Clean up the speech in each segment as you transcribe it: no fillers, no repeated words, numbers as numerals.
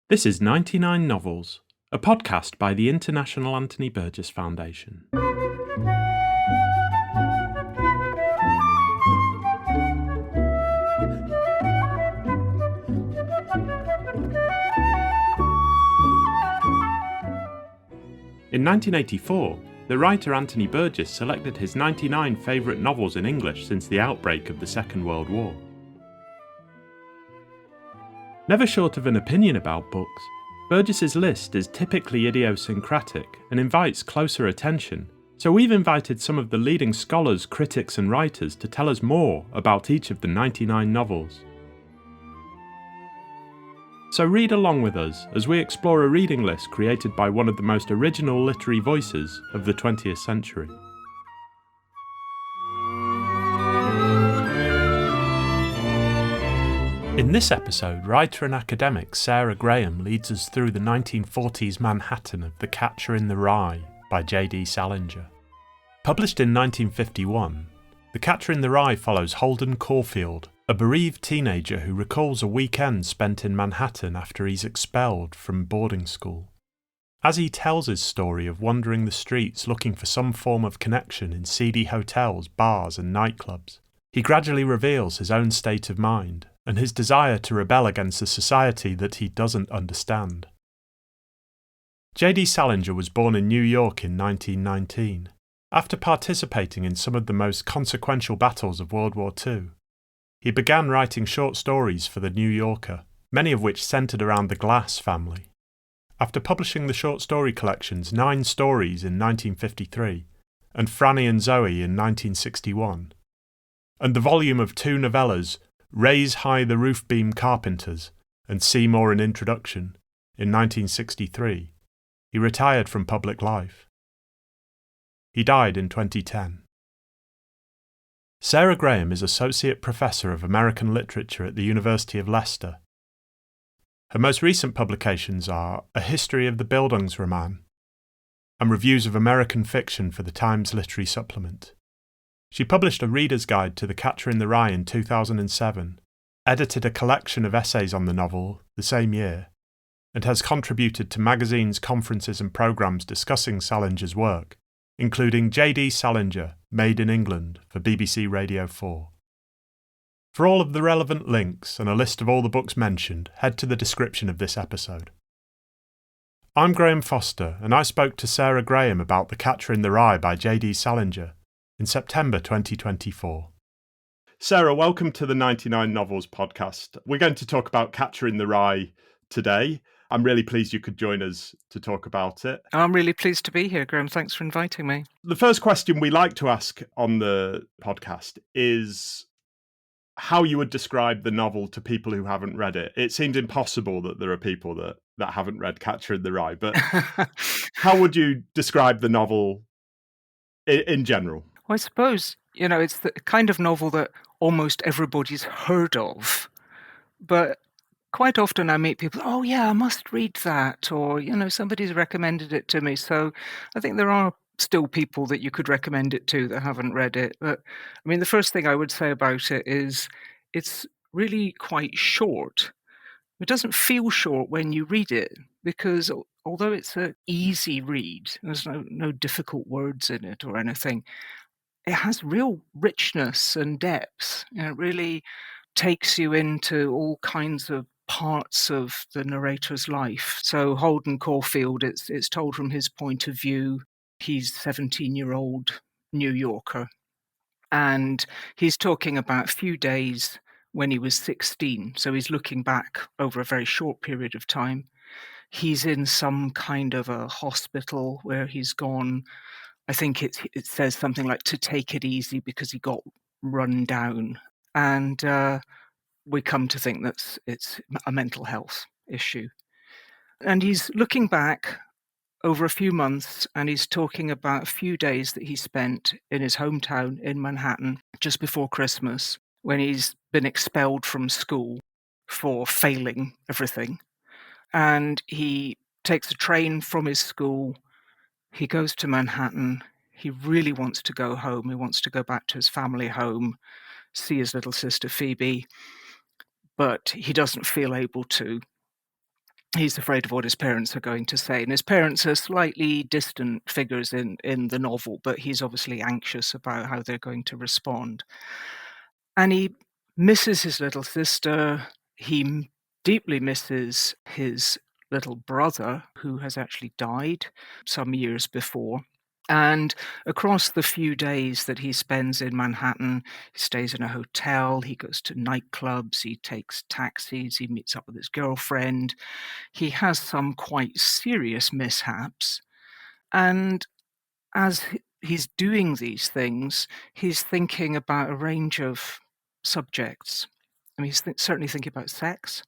This is 99 Novels, a podcast by the International Anthony Burgess Foundation. In 1984, the writer Anthony Burgess selected his 99 favourite novels in English since the outbreak of the Second World War. Never short of an opinion about books, Burgess's list is typically idiosyncratic and invites closer attention, so we've invited some of the leading scholars, critics and writers to tell us more about each of the 99 novels. So read along with us as we explore a reading list created by one of the most original literary voices of the 20th century. In this episode, writer and academic Sarah Graham leads us through the 1940s Manhattan of The Catcher in the Rye by J.D. Salinger. Published in 1951, The Catcher in the Rye follows Holden Caulfield, a bereaved teenager who recalls a weekend spent in Manhattan after he's expelled from boarding school. As he tells his story of wandering the streets looking for some form of connection in seedy hotels, bars and nightclubs, he gradually reveals his own state of mind and his desire to rebel against a society that he doesn't understand. J.D. Salinger was born in New York in 1919, after participating in some of the most consequential battles of World War II. He began writing short stories for The New Yorker, many of which centred around the Glass family. After publishing the short story collections 9 Stories in 1953 and Franny and Zoe in 1961, and the volume of 2 novellas Raise High the Roof Beam Carpenters and Seymour an Introduction in 1963, he retired from public life. He died in 2010. Sarah Graham is Associate Professor of American Literature at the University of Leicester. Her most recent publications are A History of the Bildungsroman and Reviews of American Fiction for the Times Literary Supplement. She published a reader's guide to The Catcher in the Rye in 2007, edited a collection of essays on the novel the same year, and has contributed to magazines, conferences and programmes discussing Salinger's work, including J.D. Salinger, Made in England for BBC Radio 4. For all of the relevant links and a list of all the books mentioned, head to the description of this episode. I'm Graham Foster, and I spoke to Sarah Graham about The Catcher in the Rye by J.D. Salinger in September 2024. Sarah, welcome to the 99 Novels podcast. We're going to talk about Catcher in the Rye today. I'm really pleased you could join us to talk about it. I'm really pleased to be here, Graham. Thanks for inviting me. The first question we like to ask on the podcast is how you would describe the novel to people who haven't read it. It seems impossible that there are people that haven't read Catcher in the Rye, but how would you describe the novel in general? Well, I suppose, it's the kind of novel that almost everybody's heard of, but quite often I meet people, oh yeah, I must read that, or, somebody's recommended it to me. So I think there are still people that you could recommend it to that haven't read it. But I mean, the first thing I would say about it is it's really quite short. It doesn't feel short when you read it, because although it's an easy read, there's no difficult words in it or anything, it has real richness and depth. It really takes you into all kinds of parts of the narrator's life. So Holden Caulfield, it's told from his point of view. He's a 17-year-old New Yorker, and he's talking about a few days when he was 16. So he's looking back over a very short period of time. He's in some kind of a hospital where he's gone, I think it says something like to take it easy because he got run down. And we come to think that it's a mental health issue. And he's looking back over a few months, and he's talking about a few days that he spent in his hometown in Manhattan just before Christmas, when he's been expelled from school for failing everything. And he takes a train from his school. He goes to Manhattan. He really wants to go home. He wants to go back to his family home, see his little sister Phoebe, but he doesn't feel able to. he's afraid of what his parents are going to say. And his parents are slightly distant figures in the novel, but he's obviously anxious about how they're going to respond. And he misses his little sister. He deeply misses his little brother, who has actually died some years before. And across the few days that he spends in Manhattan, he stays in a hotel, he goes to nightclubs, he takes taxis, he meets up with his girlfriend. He has some quite serious mishaps. And as he's doing these things, he's thinking about a range of subjects. I mean, he's certainly thinking about sex.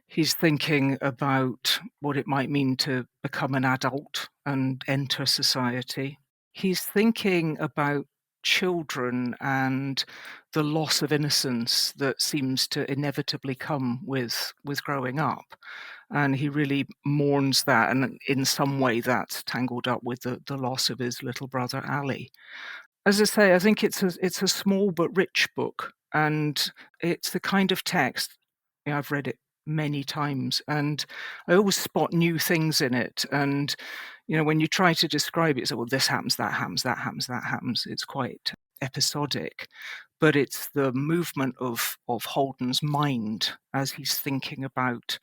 He's thinking about what it might mean to become an adult and enter society. He's thinking about children and the loss of innocence that seems to inevitably come with growing up. And he really mourns that, and in some way that's tangled up with the loss of his little brother Ali. As I say, I think it's a small but rich book, and it's the kind of text, I've read it many times, and I always spot new things in it. And when you try to describe it, so well, this happens, that happens, that happens, that happens. It's quite episodic, but it's the movement of Holden's mind as he's thinking about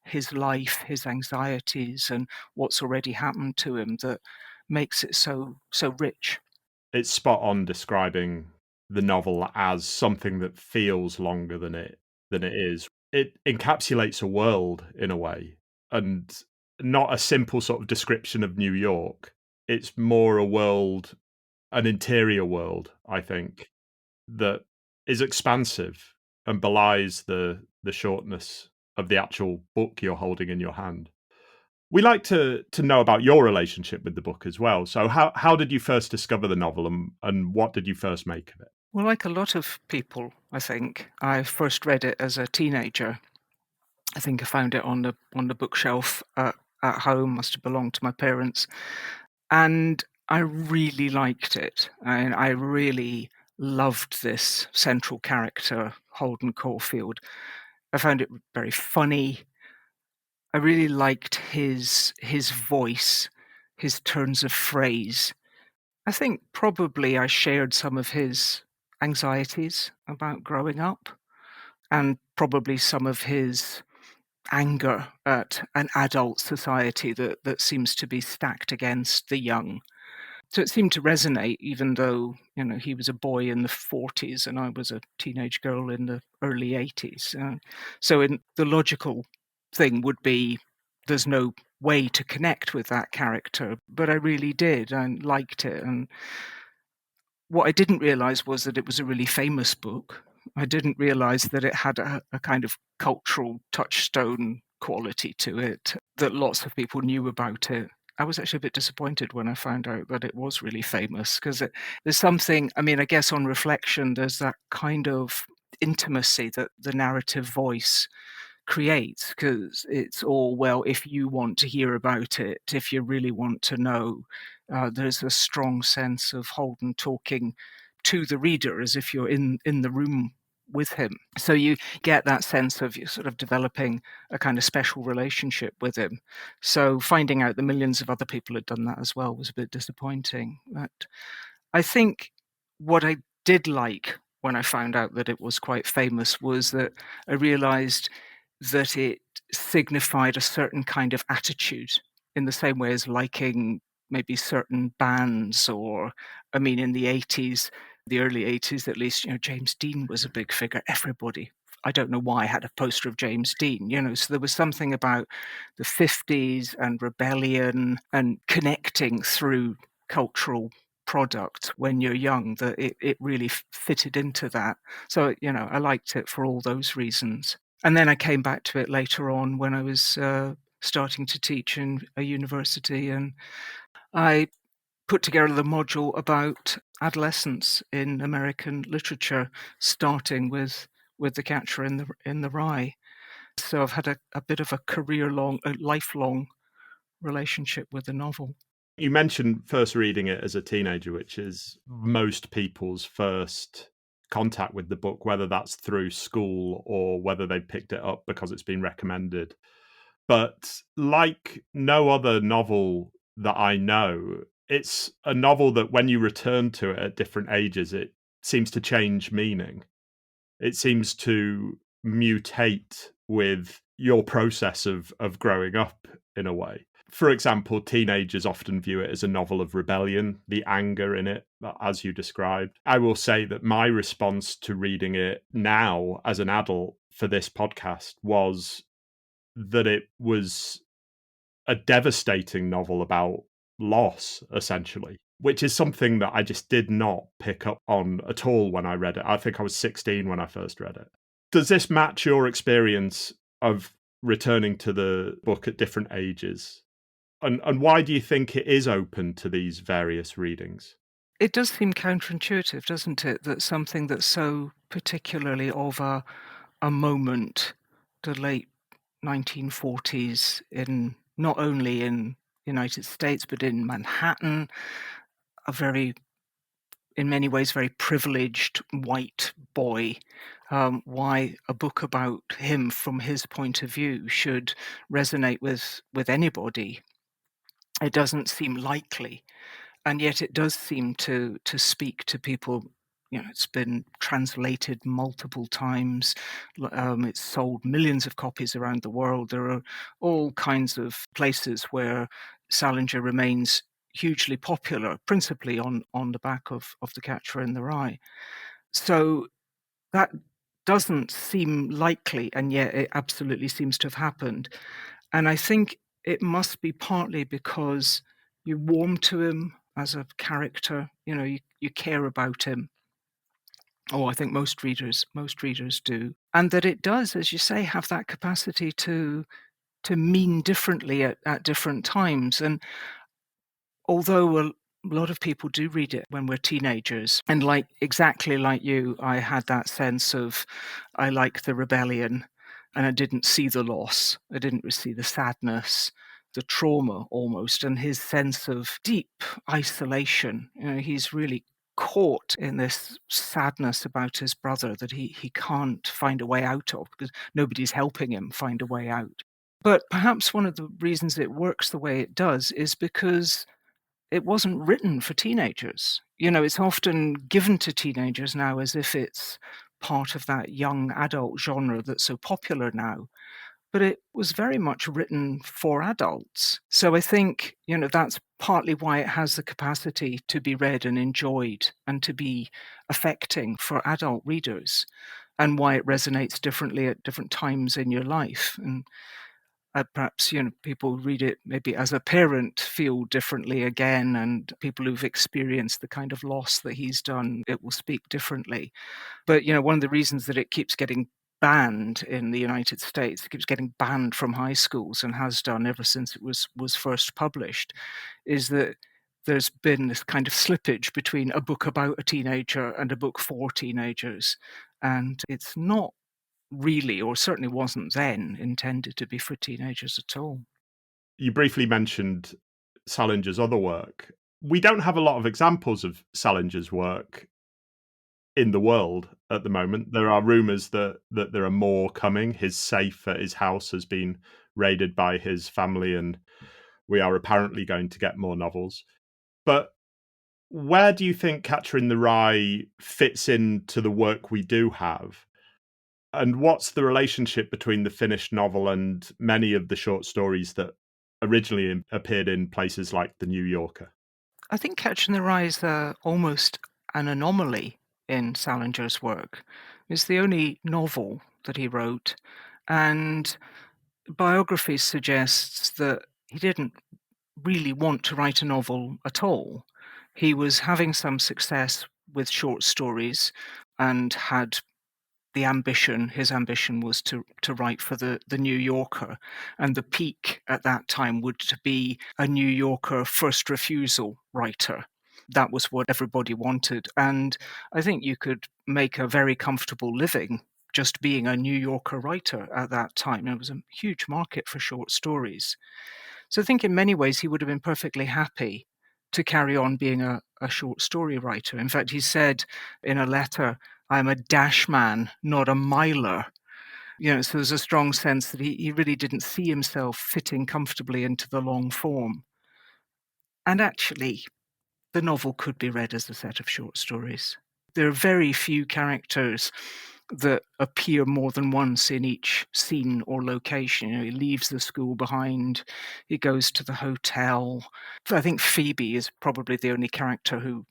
his life, his anxieties, and what's already happened to him that makes it so rich. It's spot on describing the novel as something that feels longer than it is. It encapsulates a world in a way, and not a simple sort of description of New York. It's more a world, an interior world, I think, that is expansive and belies the shortness of the actual book you're holding in your hand. We like to know about your relationship with the book as well. So how did you first discover the novel, and what did you first make of it? Well, like a lot of people, I think, I first read it as a teenager. I think I found it on the bookshelf at home, must have belonged to my parents, and I really liked it. And I really loved this central character, Holden Caulfield. I found it very funny. I really liked his voice, his turns of phrase. I think probably I shared some of his anxieties about growing up, and probably some of his anger at an adult society that seems to be stacked against the young. So it seemed to resonate, even though he was a boy in the 40s and I was a teenage girl in the early 80s. So in the logical thing would be there's no way to connect with that character, but I really did. I liked it, and what I didn't realize was that it was a really famous book. I didn't realize that it had a kind of cultural touchstone quality to it, that lots of people knew about it. I was actually a bit disappointed when I found out that it was really famous, because there's something, I mean, I guess on reflection, there's that kind of intimacy that the narrative voice creates, because it's all, well, if you want to hear about it, if you really want to know, there's a strong sense of Holden talking to the reader as if you're in the room with him. So you get that sense of you sort of developing a kind of special relationship with him. So finding out that millions of other people had done that as well was a bit disappointing. But I think what I did like when I found out that it was quite famous was that I realized that it signified a certain kind of attitude, in the same way as liking maybe certain bands, or, I mean, in the 80s, the early 80s at least, James Dean was a big figure. Everybody, I don't know why, had a poster of James Dean, so there was something about the 50s and rebellion and connecting through cultural product when you're young, that it really fitted into that. So, I liked it for all those reasons. And then I came back to it later on when I was starting to teach in a university, and I put together the module about adolescence in American literature, starting with The Catcher in the Rye. So I've had a bit of a lifelong relationship with the novel. You mentioned first reading it as a teenager, which is most people's first contact with the book, whether that's through school or whether they picked it up because it's been recommended. But like no other novel that I know, it's a novel that when you return to it at different ages, it seems to change meaning. It seems to mutate with your process of growing up in a way. For example, teenagers often view it as a novel of rebellion, the anger in it, as you described. I will say that my response to reading it now as an adult for this podcast was that it was a devastating novel about loss, essentially, which is something that I just did not pick up on at all when I read it. I think I was 16 when I first read it. Does this match your experience of returning to the book at different ages? And why do you think it is open to these various readings? It does seem counterintuitive, doesn't it, that something that's so particularly of a moment, the late 1940s, in not only in the United States, but in Manhattan, a very, in many ways, very privileged white boy, why a book about him from his point of view should resonate with anybody. It doesn't seem likely. And yet it does seem to speak to people. You know, it's been translated multiple times. It's sold millions of copies around the world. There are all kinds of places where Salinger remains hugely popular, principally on the back of The Catcher in the Rye. So that doesn't seem likely, and yet it absolutely seems to have happened. And I think it must be partly because you warm to him as a character, you care about him. Oh, I think most readers do. And that it does, as you say, have that capacity to mean differently at different times. And although a lot of people do read it when we're teenagers, and exactly like you, I had that sense of I like the rebellion, and I didn't see the loss. I didn't see the sadness, the trauma almost, and his sense of deep isolation. He's really caught in this sadness about his brother that he can't find a way out of because nobody's helping him find a way out. But perhaps one of the reasons it works the way it does is because it wasn't written for teenagers. It's often given to teenagers now as if it's part of that young adult genre that's so popular now. But it was very much written for adults. So I think, that's partly why it has the capacity to be read and enjoyed and to be affecting for adult readers, and why it resonates differently at different times in your life. And perhaps people read it maybe as a parent feel differently again, and people who've experienced the kind of loss that he's done, it will speak differently. But one of the reasons that it keeps getting banned in the United States, it keeps getting banned from high schools and has done ever since it was first published, is that there's been this kind of slippage between a book about a teenager and a book for teenagers, and it's not really, or certainly wasn't then, intended to be for teenagers at all. You briefly mentioned Salinger's other work. We don't have a lot of examples of Salinger's work in the world at the moment. There are rumors that there are more coming. His safe at his house has been raided by his family, and we are apparently going to get more novels. But where do you think Catcher in the Rye fits into the work we do have? And what's the relationship between the finished novel and many of the short stories that originally appeared in places like The New Yorker? I think Catch in the Rye is almost an anomaly in Salinger's work. It's the only novel that he wrote, and biography suggests that he didn't really want to write a novel at all. He was having some success with short stories and had his ambition was to write for the New Yorker, and the peak at that time would to be a New Yorker first refusal writer. That was what everybody wanted, and I think you could make a very comfortable living just being a New Yorker writer at that time. It was a huge market for short stories. So I think in many ways he would have been perfectly happy to carry on being a short story writer. In fact, he said in a letter, "I'm a dash man, not a miler." So there's a strong sense that he really didn't see himself fitting comfortably into the long form. And actually, the novel could be read as a set of short stories. There are very few characters that appear more than once in each scene or location. He leaves the school behind, he goes to the hotel. I think Phoebe is probably the only character who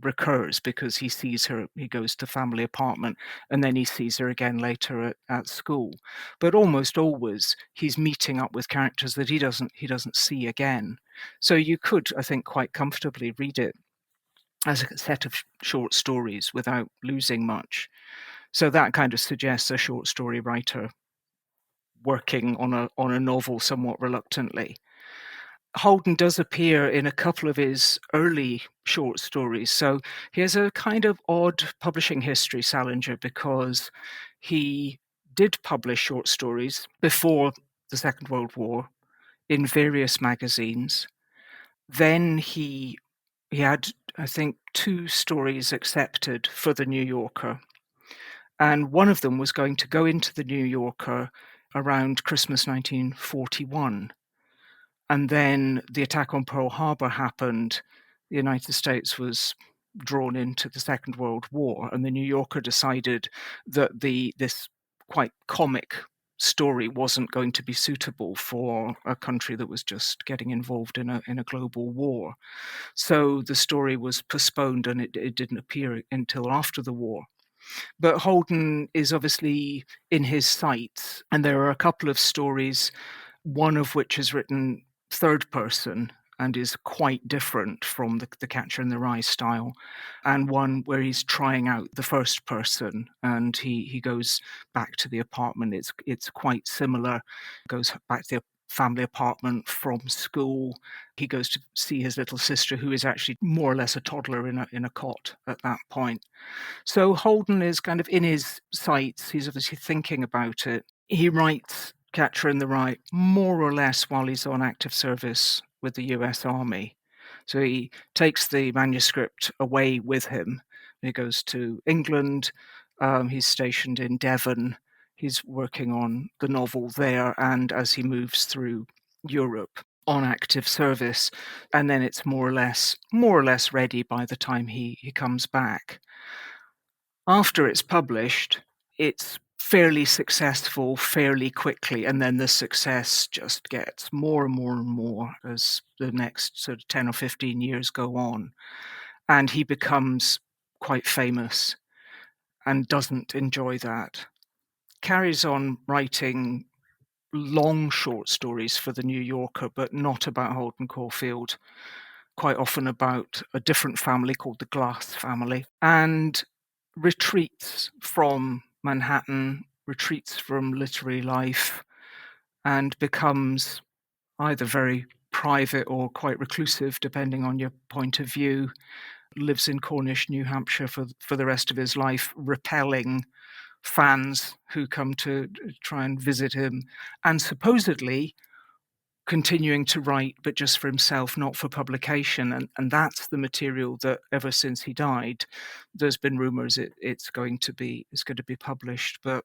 recurs because he sees her, he goes to family apartment, and then he sees her again later at school. But almost always he's meeting up with characters that he doesn't see again. So you could, I think, quite comfortably read it as a set of short stories without losing much. So that kind of suggests a short story writer working on a novel somewhat reluctantly. Holden does appear in a couple of his early short stories. So he has a kind of odd publishing history, Salinger, because he did publish short stories before the Second World War in various magazines. Then he had, I think, two stories accepted for the New Yorker, and one of them was going to go into the New Yorker around Christmas 1941. And then the attack on Pearl Harbor happened. The United States was drawn into the Second World War, and the New Yorker decided that this quite comic story wasn't going to be suitable for a country that was just getting involved in a global war. So the story was postponed, and it didn't appear until after the war. But Holden is obviously in his sights, and there are a couple of stories, one of which is written third person and is quite different from the Catcher in the Rye style, and one where he's trying out the first person, and he goes back to the apartment. It's quite similar, goes back to the family apartment from school. He goes to see his little sister, who is actually more or less a toddler in a cot at that point. So Holden is kind of in his sights. He's obviously thinking about it. He writes Catcher in the Rye more or less while he's on active service with the US Army. So he takes the manuscript away with him. He goes to England. He's stationed in Devon. He's working on the novel there, and as he moves through Europe on active service, and then it's more or less ready by the time he comes back. After it's published, it's fairly successful fairly quickly, and then the success just gets more and more and more as the next sort of 10 or 15 years go on. And he becomes quite famous and doesn't enjoy that. Carries on writing long short stories for the New Yorker, but not about Holden Caulfield, quite often about a different family called the Glass family, and retreats from Manhattan, retreats from literary life, and becomes either very private or quite reclusive, depending on your point of view. Lives in Cornish, New Hampshire for the rest of his life, repelling fans who come to try and visit him, and supposedly continuing to write, but just for himself, not for publication. And that's the material that ever since he died, there's been rumors it's going to be published, but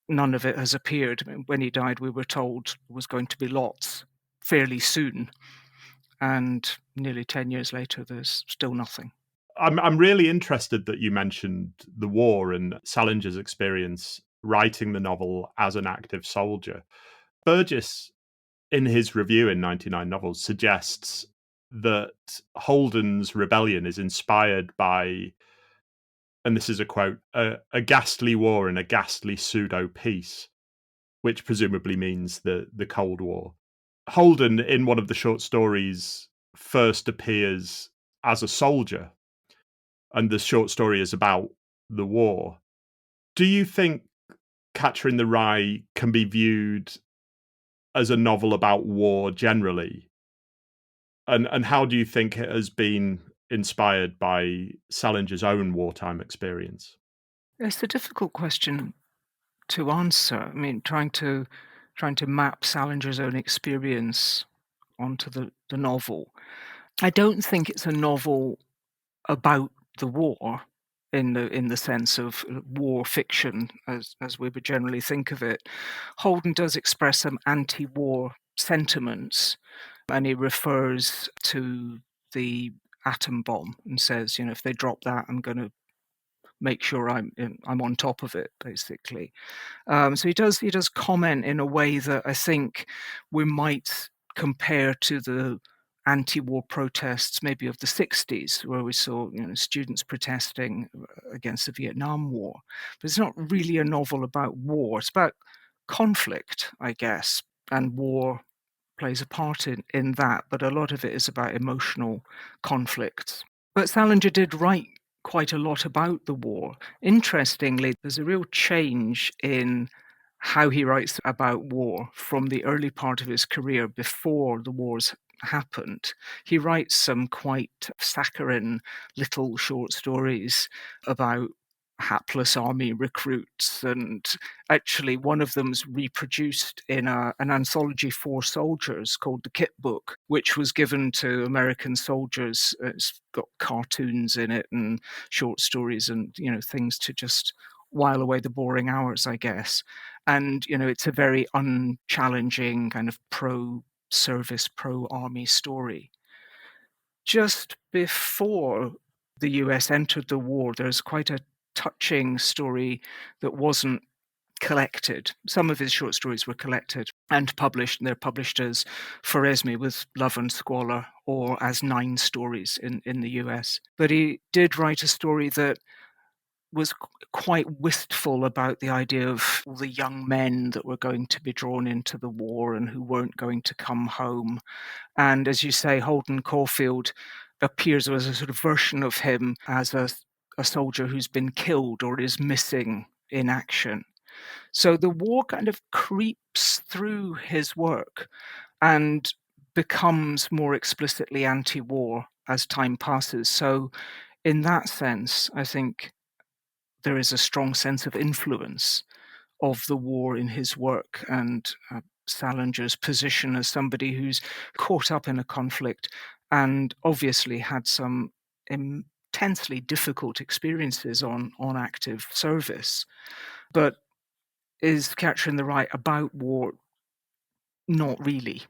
none of it has appeared. I mean, when he died, we were told there was going to be lots fairly soon. And nearly 10 years later, there's still nothing. I'm really interested that you mentioned the war and Salinger's experience writing the novel as an active soldier. Burgess, in his review in 99 Novels, suggests that Holden's rebellion is inspired by, and this is a quote, a ghastly war and a ghastly pseudo-peace, which presumably means the Cold War. Holden, in one of the short stories, first appears as a soldier, and the short story is about the war. Do you think Catcher in the Rye can be viewed as a novel about war generally? And how do you think it has been inspired by Salinger's own wartime experience? It's a difficult question to answer. I mean, trying to map Salinger's own experience onto the novel. I don't think it's a novel about the war. in the sense of war fiction as we would generally think of it. Holden does express some anti-war sentiments, and he refers to the atom bomb and says, if they drop that, I'm going to make sure I'm on top of it, basically. So he does comment in a way that I think we might compare to the anti-war protests maybe of the 60s, where we saw students protesting against the Vietnam War. But it's not really a novel about war. It's about conflict, I guess, and war plays a part in that, but a lot of it is about emotional conflicts. But Salinger did write quite a lot about the war. Interestingly, there's a real change in how he writes about war from the early part of his career before the wars happened. He writes some quite saccharine little short stories about hapless army recruits, and actually one of them's reproduced in an anthology for soldiers called the Kit Book, which was given to American soldiers. It's got cartoons in it and short stories and things to just while away the boring hours, I guess. And it's a very unchallenging kind of pro-service, pro-army story. Just before the US entered the war, there's quite a touching story that wasn't collected. Some of his short stories were collected and published, and they're published as Khwarizmi with Love and Squalor, or as 9 stories in the US. But he did write a story that was quite wistful about the idea of all the young men that were going to be drawn into the war and who weren't going to come home. And as you say, Holden Caulfield appears as a sort of version of him as a soldier who's been killed or is missing in action. So the war kind of creeps through his work and becomes more explicitly anti-war as time passes. So in that sense, I think there is a strong sense of influence of the war in his work, and Salinger's position as somebody who's caught up in a conflict and obviously had some intensely difficult experiences on active service, but is capturing the right about war? Not really,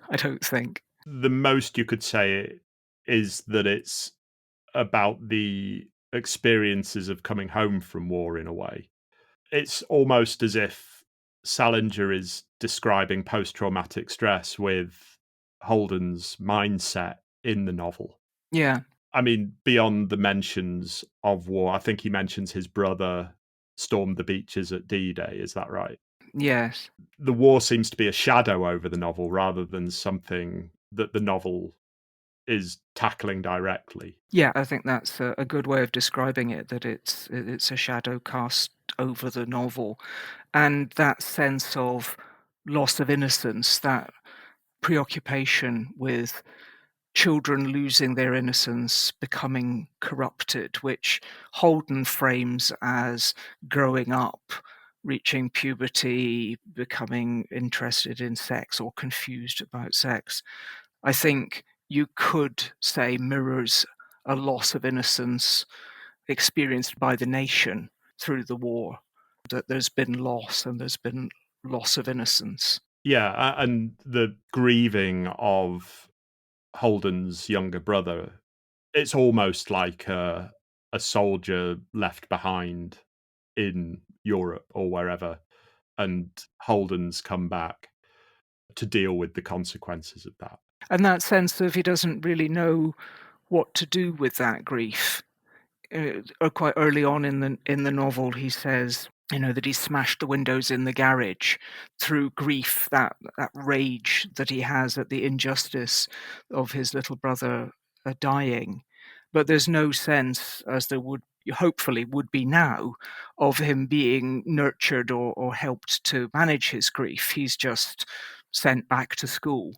I don't think. The most you could say is that it's about the experiences of coming home from war in a way. It's almost as if Salinger is describing post-traumatic stress with Holden's mindset in the novel. Yeah. I mean, beyond the mentions of war, I think he mentions his brother stormed the beaches at D-Day. Is that right? Yes. The war seems to be a shadow over the novel rather than something that the novel is tackling directly. Yeah, I think that's a good way of describing it, that it's a shadow cast over the novel. And that sense of loss of innocence, that preoccupation with children losing their innocence, becoming corrupted, which Holden frames as growing up, reaching puberty, becoming interested in sex or confused about sex. I think you could say mirrors a loss of innocence experienced by the nation through the war, that there's been loss and there's been loss of innocence. Yeah, and the grieving of Holden's younger brother, it's almost like a soldier left behind in Europe or wherever, and Holden's come back to deal with the consequences of that. And that sense of he doesn't really know what to do with that grief. Quite early on in the novel, he says, that he smashed the windows in the garage through grief, that rage that he has at the injustice of his little brother dying. But there's no sense, as there would hopefully would be now, of him being nurtured or helped to manage his grief. He's just sent back to school,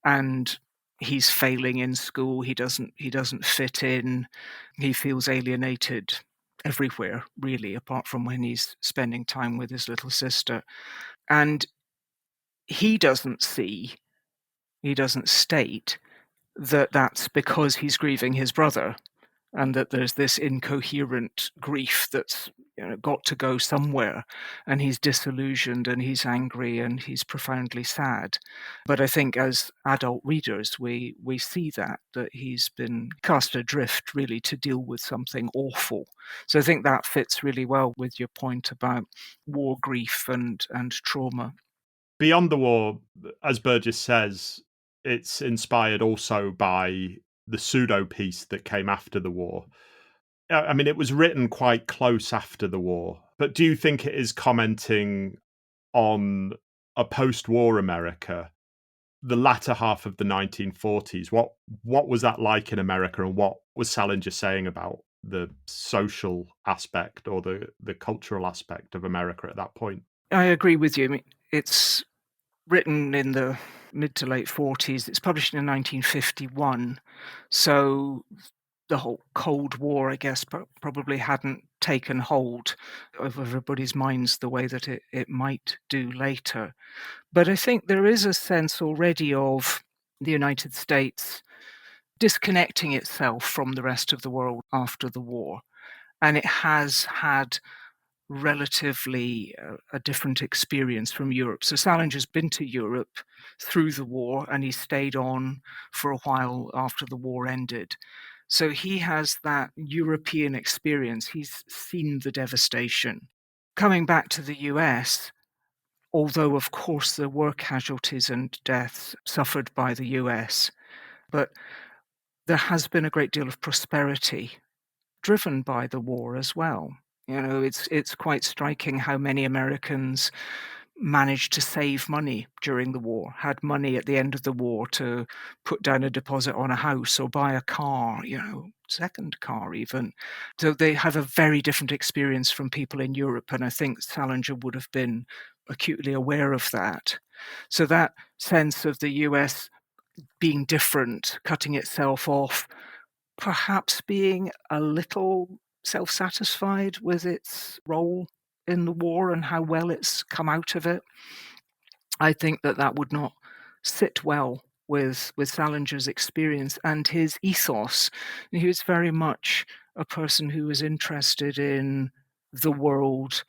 and he's failing in school. He doesn't fit in. He feels alienated everywhere, really, apart from when he's spending time with his little sister. And he doesn't state that that's because he's grieving his brother. and that there's this incoherent grief that's got to go somewhere, and he's disillusioned and he's angry and he's profoundly sad. But I think as adult readers, we see that he's been cast adrift really to deal with something awful. So I think that fits really well with your point about war grief and trauma. Beyond the War, as Burgess says, it's inspired also by the pseudo piece that came after the war. I mean, it was written quite close after the war, but do you think it is commenting on a post-war America, the latter half of the 1940s? What was that like in America, and what was Salinger saying about the social aspect or the cultural aspect of America at that point? I agree with you. I mean, it's written in the mid to late 40s. It's published in 1951. So the whole Cold War, I guess, probably hadn't taken hold of everybody's minds the way that it might do later. But I think there is a sense already of the United States disconnecting itself from the rest of the world after the war. And it has had relatively a different experience from Europe. So Salinger's been to Europe through the war, and he stayed on for a while after the war ended. So he has that European experience. He's seen the devastation. Coming back to the US, although of course there were casualties and deaths suffered by the US, but there has been a great deal of prosperity driven by the war as well. It's quite striking how many Americans managed to save money during the war, had money at the end of the war to put down a deposit on a house or buy a car, second car even. So they have a very different experience from people in Europe, and I think Salinger would have been acutely aware of that. So that sense of the US being different, cutting itself off, perhaps being a little self-satisfied with its role in the war and how well it's come out of it. I think that would not sit well with Salinger's experience and his ethos. He was very much a person who was interested in the world,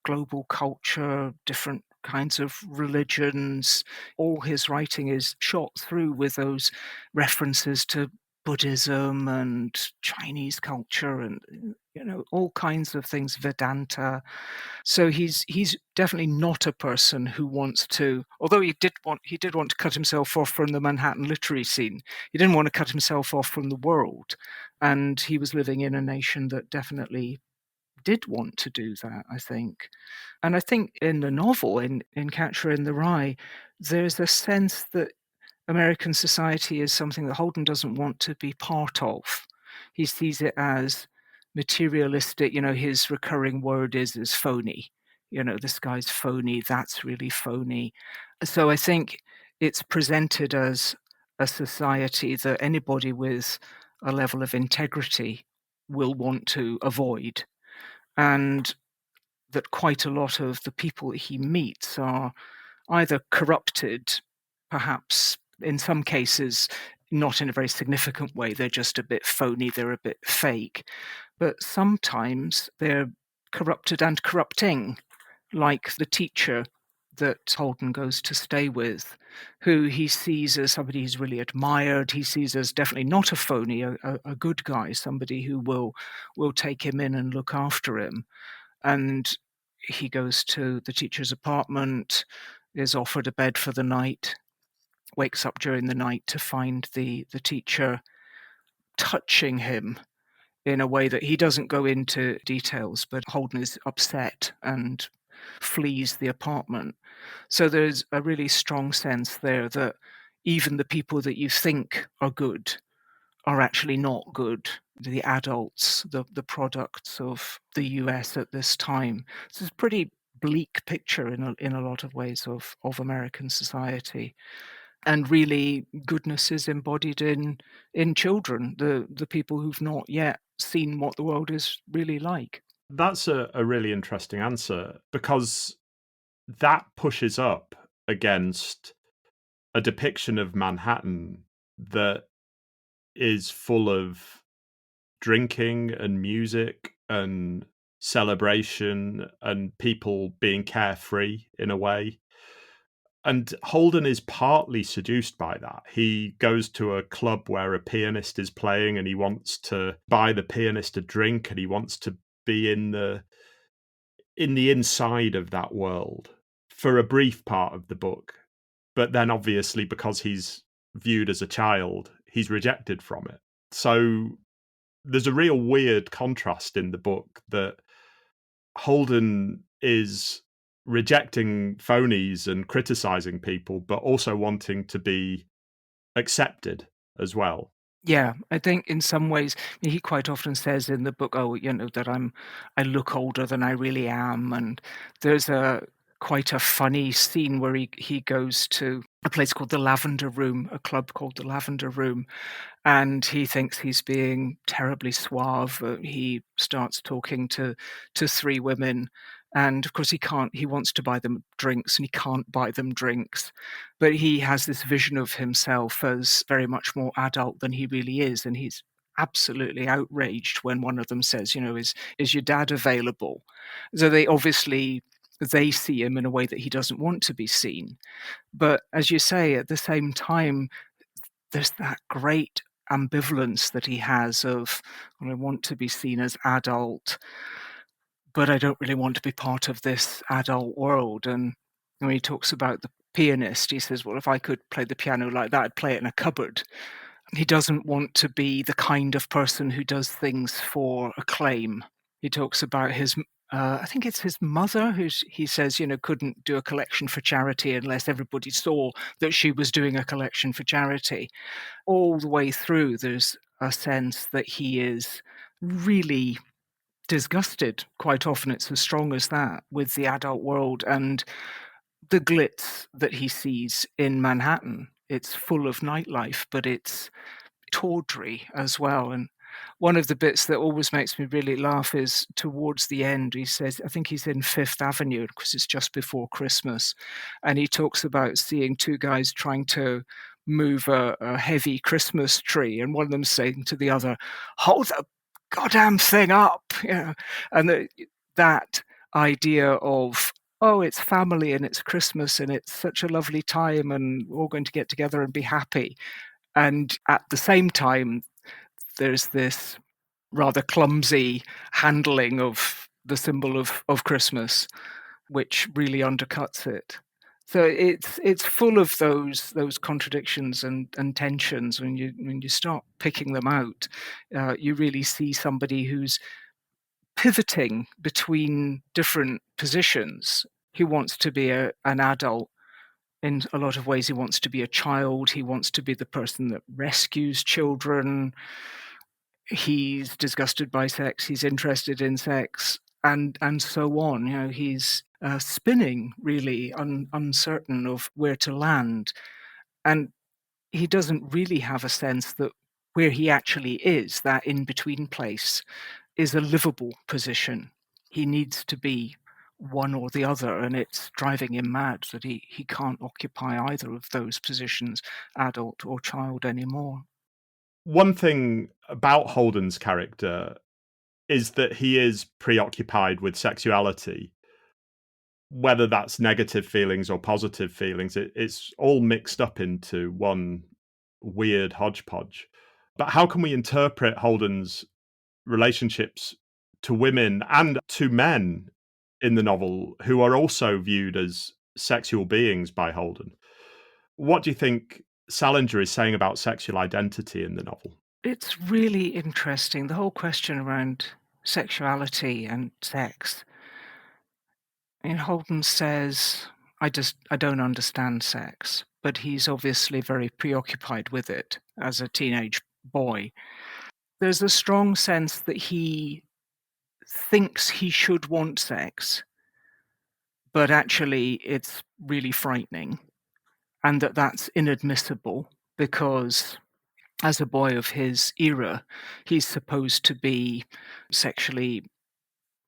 global culture, different kinds of religions. All his writing is shot through with those references to Buddhism and Chinese culture and all kinds of things, Vedanta. So he's definitely not a person who wants to, although he did want to cut himself off from the Manhattan literary scene. He didn't want to cut himself off from the world, and he was living in a nation that definitely did want to do that, I think. And I think in the novel, in Catcher in the Rye, there's a sense that American society is something that Holden doesn't want to be part of. He sees it as materialistic. His recurring word is phony. This guy's phony, that's really phony. So I think it's presented as a society that anybody with a level of integrity will want to avoid, and that quite a lot of the people that he meets are either corrupted, perhaps in some cases not in a very significant way, they're just a bit phony, they're a bit fake, but sometimes they're corrupted and corrupting, like the teacher that Holden goes to stay with, who he sees as somebody he's really admired. He sees as definitely not a phony, a good guy, somebody who will take him in and look after him. And he goes to the teacher's apartment, is offered a bed for the night, wakes up during the night to find the teacher touching him in a way that he doesn't go into details, but Holden is upset and flees the apartment. So there's a really strong sense there that even the people that you think are good are actually not good. The adults, the products of the US at this time. So it's a pretty bleak picture in a lot of ways of American society. And really, goodness is embodied in children, the people who've not yet seen what the world is really like. That's a really interesting answer, because that pushes up against a depiction of Manhattan that is full of drinking and music and celebration and people being carefree in a way. And Holden is partly seduced by that. He goes to a club where a pianist is playing and he wants to buy the pianist a drink and he wants to be in the inside of that world for a brief part of the book. But then obviously because he's viewed as a child, he's rejected from it. So there's a real weird contrast in the book that Holden is rejecting phonies and criticizing people, but also wanting to be accepted as well. Yeah, I think in some ways he quite often says in the book, "Oh, that I look older than I really am." And there's a quite a funny scene where he goes to a place called the Lavender Room, a club called the Lavender Room, and he thinks he's being terribly suave. He starts talking to three women, and of course he can't. He wants to buy them drinks, and he can't buy them drinks. But he has this vision of himself as very much more adult than he really is, and he's absolutely outraged when one of them says, "Is your dad available?" So they see him in a way that he doesn't want to be seen. But as you say, at the same time, there's that great ambivalence that he has of, "Well, I want to be seen as adult, but I don't really want to be part of this adult world." And when he talks about the pianist, he says, "Well, if I could play the piano like that, I'd play it in a cupboard." He doesn't want to be the kind of person who does things for acclaim. He talks about I think it's his mother he says, couldn't do a collection for charity unless everybody saw that she was doing a collection for charity. All the way through, there's a sense that he is really disgusted. Quite often it's as strong as that with the adult world and the glitz that he sees in Manhattan. It's full of nightlife, but it's tawdry as well. And one of the bits that always makes me really laugh is towards the end, he says, I think he's in Fifth Avenue because it's just before Christmas. And he talks about seeing two guys trying to move a heavy Christmas tree. And one of them saying to the other, "Hold the goddamn thing up." And that idea of, oh, it's family and it's Christmas and it's such a lovely time and we're all going to get together and be happy. And at the same time, there's this rather clumsy handling of the symbol of Christmas, which really undercuts it. So it's full of those contradictions and tensions. When you start picking them out, you really see somebody who's pivoting between different positions. He wants to be an adult. In a lot of ways, he wants to be a child. He wants to be the person that rescues children. He's disgusted by sex. He's interested in sex, and so on. He's spinning, really uncertain of where to land, and he doesn't really have a sense that where he actually is, that in between place, is a livable position. He needs to be one or the other, and it's driving him mad that he can't occupy either of those positions, adult or child, anymore. One thing about Holden's character is that he is preoccupied with sexuality, whether that's negative feelings or positive feelings. It's all mixed up into one weird hodgepodge. But how can we interpret Holden's relationships to women and to men in the novel who are also viewed as sexual beings by Holden? What do you think Salinger is saying about sexual identity in the novel? It's really interesting, the whole question around sexuality and sex. Holden says, I don't understand sex, but he's obviously very preoccupied with it as a teenage boy. There's a strong sense that he thinks he should want sex, but actually it's really frightening, and that's inadmissible because as a boy of his era, he's supposed to be sexually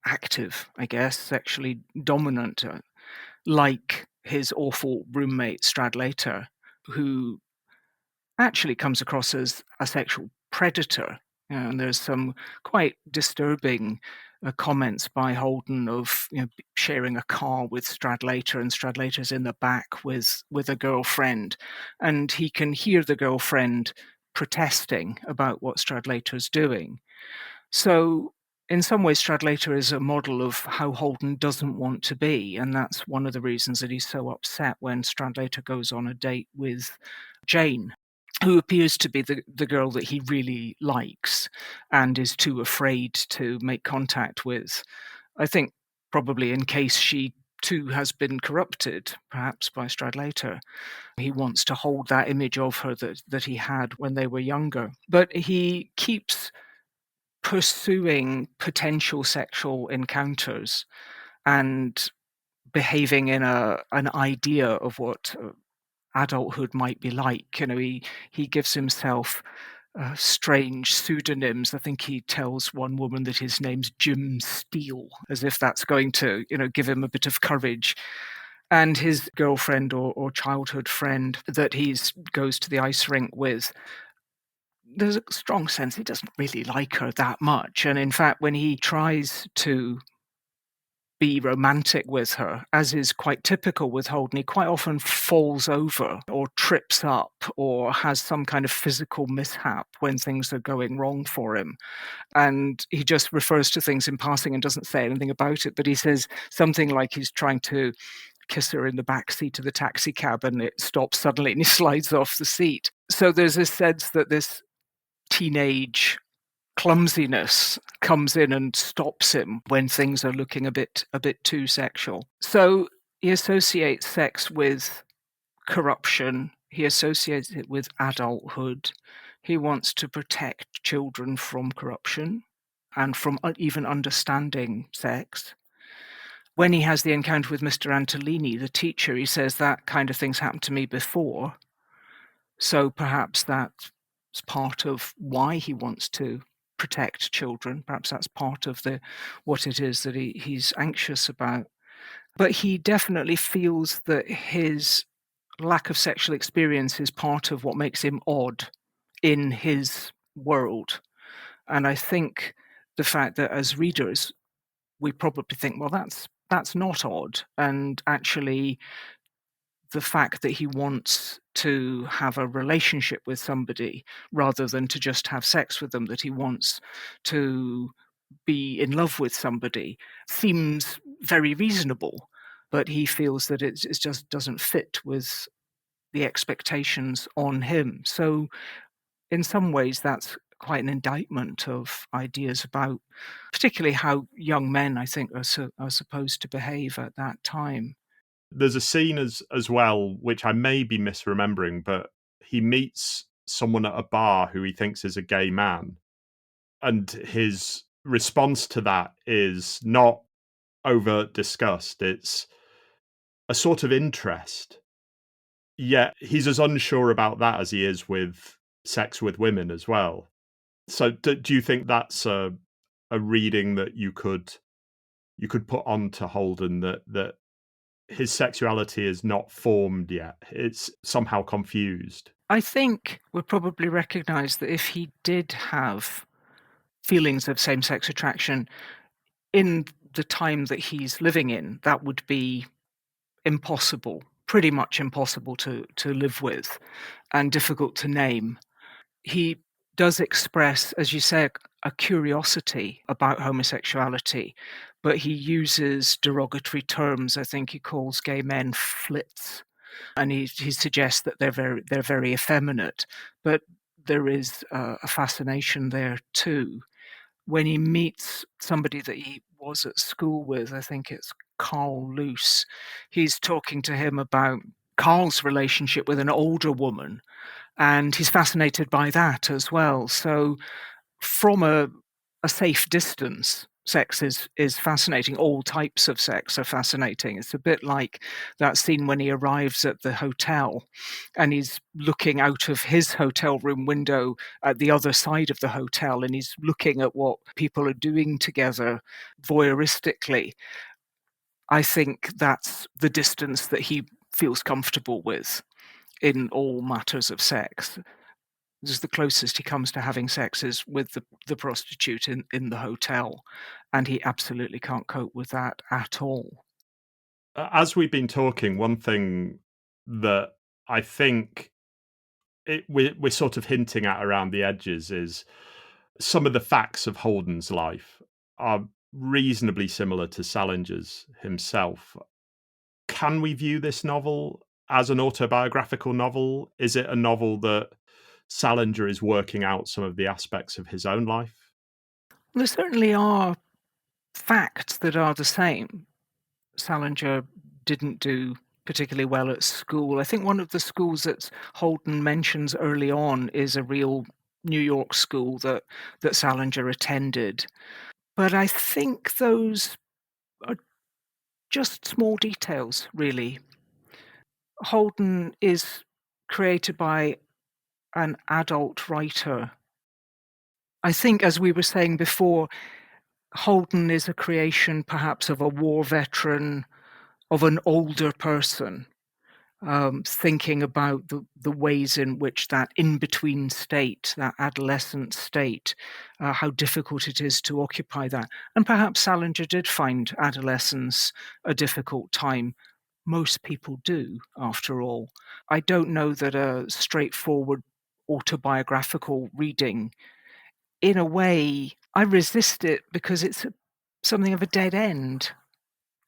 active, I guess, sexually dominant, like his awful roommate Stradlater, who actually comes across as a sexual predator And there's some quite disturbing comments by Holden of sharing a car with Stradlater, and Stradlater's in the back with a girlfriend, and he can hear the girlfriend protesting about what Stradlater's doing. So in some ways, Stradlater is a model of how Holden doesn't want to be, and that's one of the reasons that he's so upset when Stradlater goes on a date with Jane, who appears to be the girl that he really likes and is too afraid to make contact with. I think probably in case she too has been corrupted, perhaps by Stradlater. He wants to hold that image of her that he had when they were younger. But he keeps pursuing potential sexual encounters and behaving in an idea of what adulthood might be like. He gives himself strange pseudonyms. I think he tells one woman that his name's Jim Steele, as if that's going to, give him a bit of courage. And his girlfriend or childhood friend that he goes to the ice rink with, there's a strong sense he doesn't really like her that much. And in fact, when he tries to be romantic with her, as is quite typical with Holden, he quite often falls over or trips up or has some kind of physical mishap when things are going wrong for him. And he just refers to things in passing and doesn't say anything about it. But he says something like he's trying to kiss her in the back seat of the taxi cab and it stops suddenly and he slides off the seat. So there's this sense that this teenage clumsiness comes in and stops him when things are looking a bit too sexual. So he associates sex with corruption. He associates it with adulthood. He wants to protect children from corruption and from even understanding sex. When he has the encounter with Mr. Antolini, the teacher, he says that kind of thing's happened to me before. So perhaps that's part of why he wants to protect children. Perhaps that's part of what it is that he's anxious about. But he definitely feels that his lack of sexual experience is part of what makes him odd in his world. And I think the fact that as readers, we probably think, well, that's not odd. And actually, the fact that he wants to have a relationship with somebody rather than to just have sex with them, that he wants to be in love with somebody, seems very reasonable. But he feels that it just doesn't fit with the expectations on him. So in some ways, that's quite an indictment of ideas about particularly how young men, I think, are supposed to behave at that time. There's a scene as well, which I may be misremembering, but he meets someone at a bar who he thinks is a gay man. And his response to that is not overt disgust, it's a sort of interest. Yet he's as unsure about that as he is with sex with women as well. So do you think that's a reading that you could put onto Holden, that his sexuality is not formed yet? It's somehow confused. I think we'll probably recognise that if he did have feelings of same-sex attraction in the time that he's living in, that would be impossible, pretty much impossible to live with and difficult to name. He does express, as you say, a curiosity about homosexuality, but he uses derogatory terms. I think he calls gay men flits, and he suggests that they're very effeminate. But there is a fascination there too. When he meets somebody that he was at school with, I think it's Carl Luce, he's talking to him about Carl's relationship with an older woman, and he's fascinated by that as well. So from a safe distance, sex is fascinating. All types of sex are fascinating. It's a bit like that scene when he arrives at the hotel and he's looking out of his hotel room window at the other side of the hotel and he's looking at what people are doing together voyeuristically. I think that's the distance that he feels comfortable with in all matters of sex. This is the closest he comes to having sex is with the prostitute in the hotel, and he absolutely can't cope with that at all. As we've been talking, one thing that I think we're sort of hinting at around the edges is some of the facts of Holden's life are reasonably similar to Salinger's himself. Can we view this novel as an autobiographical novel? Is it a novel that Salinger is working out some of the aspects of his own life? There certainly are facts that are the same. Salinger didn't do particularly well at school. I think one of the schools that Holden mentions early on is a real New York school that Salinger attended. But I think those are just small details, really. Holden is created by an adult writer. I think, as we were saying before, Holden is a creation perhaps of a war veteran, of an older person, thinking about the ways in which that in-between state, that adolescent state, how difficult it is to occupy that. And perhaps Salinger did find adolescence a difficult time. Most people do, after all. I don't know that a straightforward autobiographical reading, in a way, I resist it because it's something of a dead end.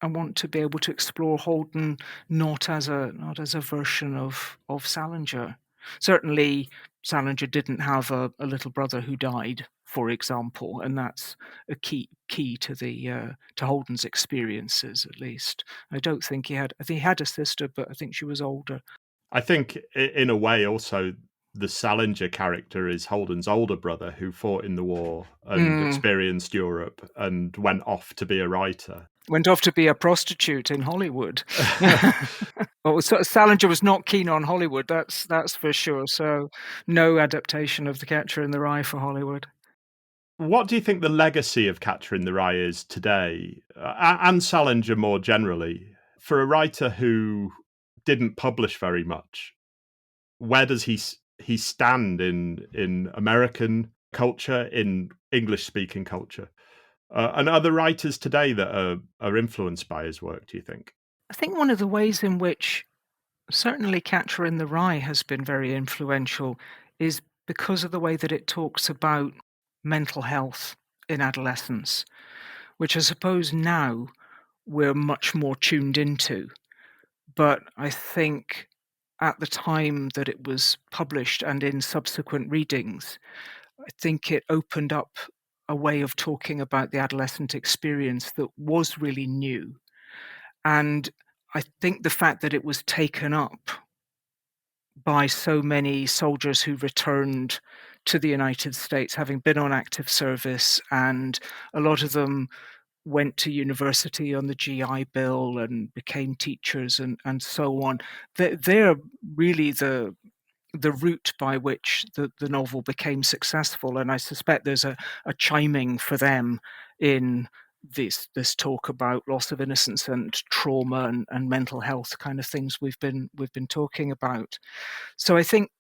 I want to be able to explore Holden not as a version of Salinger. Certainly, Salinger didn't have a little brother who died, for example, and that's a key to the to Holden's experiences, at least. I don't think he had. I think he had a sister, but I think she was older. I think, in a way, also the Salinger character is Holden's older brother who fought in the war and Mm. experienced Europe and went off to be a writer. Went off to be a prostitute in Hollywood. Well, Salinger was not keen on Hollywood, that's for sure, so no adaptation of The Catcher in the Rye for Hollywood. What do you think the legacy of Catcher in the Rye is today, and Salinger more generally? For a writer who didn't publish very much, where does he stand in American culture, in English-speaking culture? And other writers today that are influenced by his work, do you think? I think one of the ways in which certainly Catcher in the Rye has been very influential is because of the way that it talks about mental health in adolescence, which I suppose now we're much more tuned into. But I think at the time that it was published and in subsequent readings, I think it opened up a way of talking about the adolescent experience that was really new. And I think the fact that it was taken up by so many soldiers who returned to the United States, having been on active service, and a lot of them went to university on the GI Bill and became teachers and so on. They're really the route by which the novel became successful, and I suspect there's a chiming for them in this talk about loss of innocence and trauma and mental health kind of things we've been talking about. So I think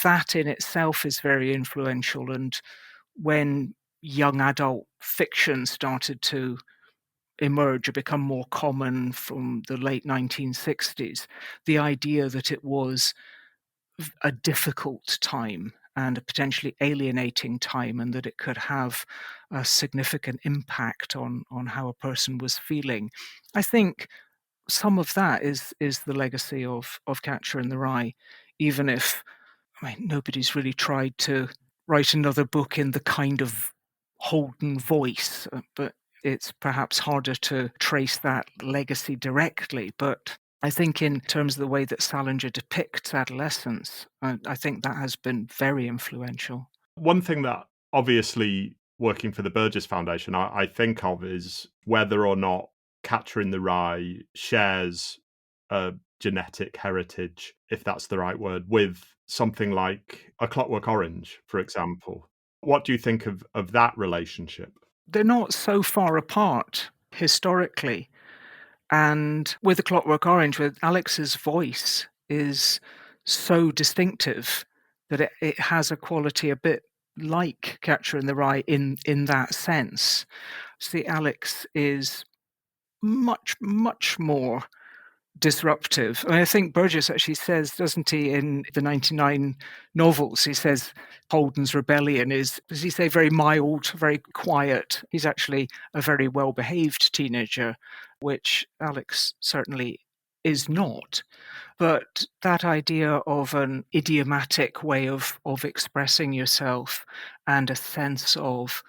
that in itself is very influential, and when young adult fiction started to emerge or become more common from the late 1960s, the idea that it was a difficult time and a potentially alienating time, and that it could have a significant impact on how a person was feeling. I think some of that is the legacy of Catcher in the Rye, even if, I mean, nobody's really tried to write another book in the kind of Holden voice, but it's perhaps harder to trace that legacy directly. But I think in terms of the way that Salinger depicts adolescence, I think that has been very influential. One thing that obviously working for the Burgess Foundation, I think of is whether or not Catcher in the Rye shares a genetic heritage, if that's the right word, with something like A Clockwork Orange, for example. What do you think of that relationship? They're not so far apart historically. And with A Clockwork Orange, with Alex's voice is so distinctive that it has a quality a bit like Catcher in the Rye in that sense. See, Alex is much, much more disruptive. I think Burgess actually says, doesn't he, in the 99 novels, he says Holden's rebellion is, does he say, very mild, very quiet. He's actually a very well-behaved teenager, which Alex certainly is not. But that idea of an idiomatic way of expressing yourself and a sense of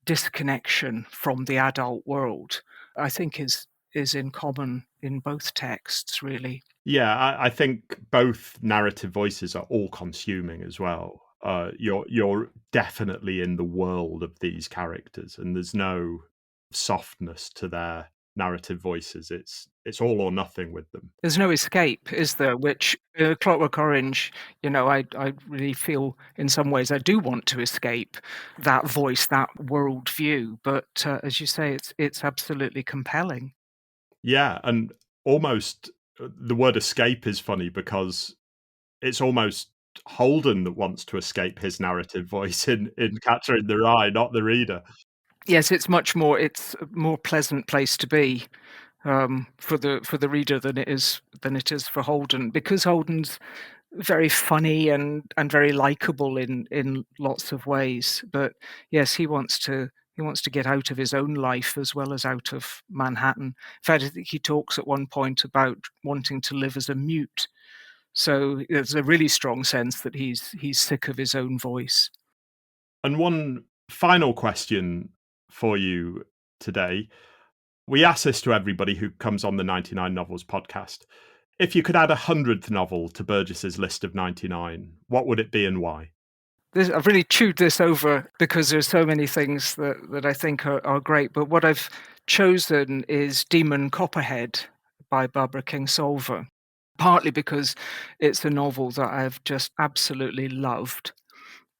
disconnection from the adult world, I think is in common in both texts, really. Yeah, I think both narrative voices are all consuming as well. You're definitely in the world of these characters, and there's no softness to their narrative voices. It's all or nothing with them. There's no escape, is there? Which Clockwork Orange, I really feel in some ways I do want to escape that voice, that worldview. But as you say, it's absolutely compelling. Yeah, and almost the word escape is funny because it's almost Holden that wants to escape his narrative voice in Catcher in the Rye, not the reader. Yes, it's a more pleasant place to be for the reader than it is for Holden, because Holden's very funny and very likable in lots of ways. But yes, he wants to get out of his own life as well as out of Manhattan. In fact, I think he talks at one point about wanting to live as a mute. So there's a really strong sense that he's sick of his own voice. And one final question for you today. We ask this to everybody who comes on the 99 Novels podcast. If you could add a 100th novel to Burgess's list of 99, what would it be and why? I've really chewed this over because there's so many things that I think are great. But what I've chosen is Demon Copperhead by Barbara Kingsolver, partly because it's a novel that I've just absolutely loved,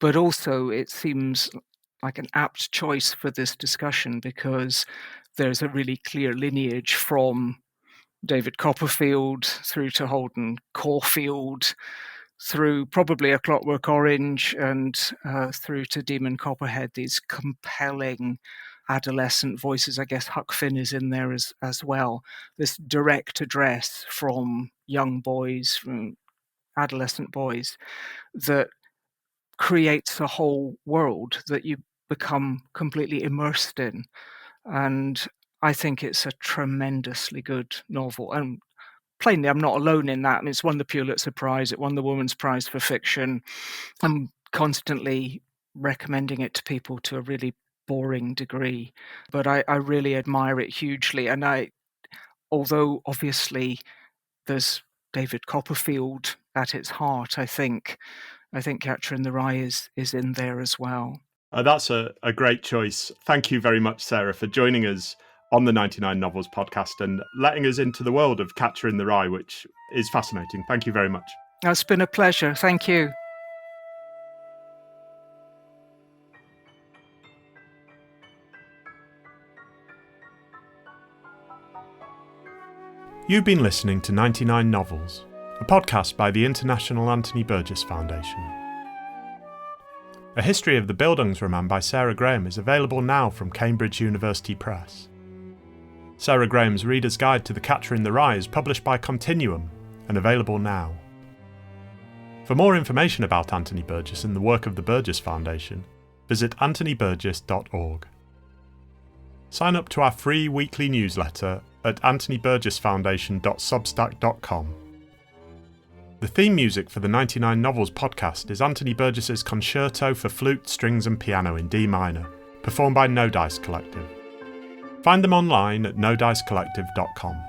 but also it seems like an apt choice for this discussion because there's a really clear lineage from David Copperfield through to Holden Caulfield, through probably A Clockwork Orange, and through to Demon Copperhead, these compelling adolescent voices. I guess Huck Finn is in there as well. This direct address from young boys, from adolescent boys, that creates a whole world that you become completely immersed in. And I think it's a tremendously good novel. And plainly, I'm not alone in that. I mean, it's won the Pulitzer Prize, it won the Women's Prize for Fiction. I'm constantly recommending it to people to a really boring degree, but I really admire it hugely. And although obviously there's David Copperfield at its heart, I think Catcher in the Rye is in there as well. That's a great choice. Thank you very much, Sarah, for joining us on the 99 Novels podcast and letting us into the world of Catcher in the Rye, which is fascinating. Thank you very much. It's been a pleasure. Thank you. You've been listening to 99 Novels, a podcast by the International Anthony Burgess Foundation. A History of the Bildungsroman by Sarah Graham is available now from Cambridge University Press. Sarah Graham's Reader's Guide to the Catcher in the Rye is published by Continuum and available now. For more information about Anthony Burgess and the work of the Burgess Foundation, visit anthonyburgess.org. Sign up to our free weekly newsletter at anthonyburgessfoundation.substack.com. The theme music for the 99 Novels podcast is Anthony Burgess's Concerto for Flute, Strings and Piano in D minor, performed by No Dice Collective. Find them online at nodicecollective.com.